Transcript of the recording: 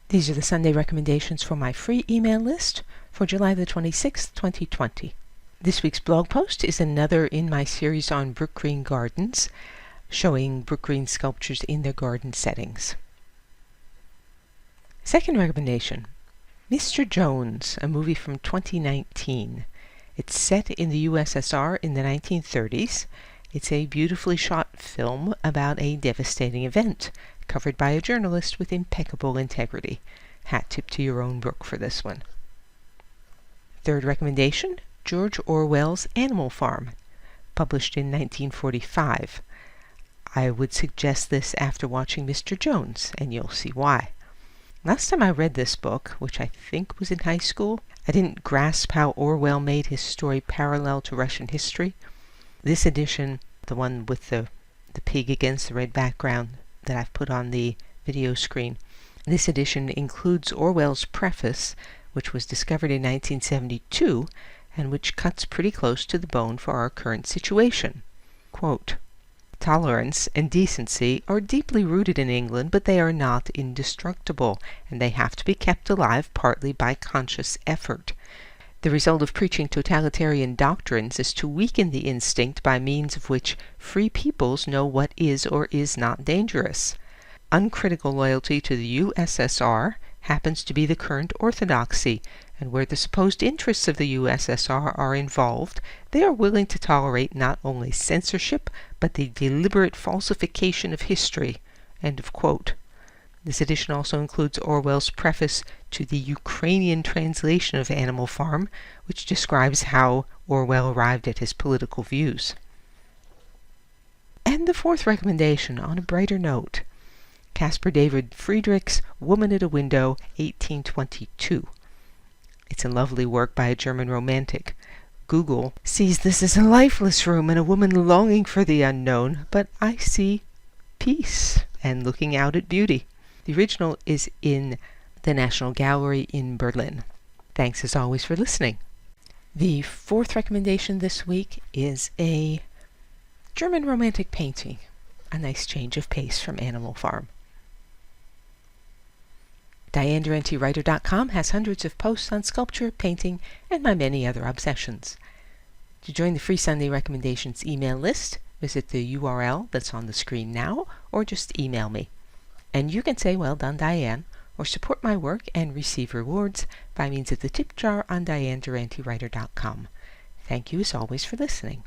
These are the Sunday recommendations for my free email list for July the 26th, 2020. This week's blog post is another in my series on Brookgreen gardens, showing Brookgreen sculptures in their garden settings. Second recommendation, Mr. Jones, a movie from 2019. It's set in the USSR in the 1930s. It's a beautifully shot film about a devastating event, covered by a journalist with impeccable integrity. Hat tip to your own book for this one. Third recommendation, George Orwell's Animal Farm, published in 1945. I would suggest this after watching Mr. Jones, and you'll see why. Last time I read this book, which I think was in high school, I didn't grasp how Orwell made his story parallel to Russian history. This edition, the one with the pig against the red background that I've put on the video screen, this edition includes Orwell's preface, which was discovered in 1972 and which cuts pretty close to the bone for our current situation. Quote, "Tolerance and decency are deeply rooted in England, but they are not indestructible, and they have to be kept alive partly by conscious effort. The result of preaching totalitarian doctrines is to weaken the instinct by means of which free peoples know what is or is not dangerous. Uncritical loyalty to the USSR happens to be the current orthodoxy, and where the supposed interests of the USSR are involved, they are willing to tolerate not only censorship, but the deliberate falsification of history." End of quote. This edition also includes Orwell's preface to the Ukrainian translation of Animal Farm, which describes how Orwell arrived at his political views. And the fourth recommendation, on a brighter note, Caspar David Friedrich's Woman at a Window, 1822. It's a lovely work by a German romantic. Google sees this as a lifeless room and a woman longing for the unknown, but I see peace and looking out at beauty. The original is in the National Gallery in Berlin. Thanks as always for listening. The fourth recommendation this week is a German romantic painting, a nice change of pace from Animal Farm. DianeDurantewriter.com has hundreds of posts on sculpture, painting, and my many other obsessions. To join the free Sunday recommendations email list, visit the URL that's on the screen now, or just email me. And you can say, "Well done, Diane," or support my work and receive rewards by means of the tip jar on DianeDurantewriter.com. Thank you as always for listening.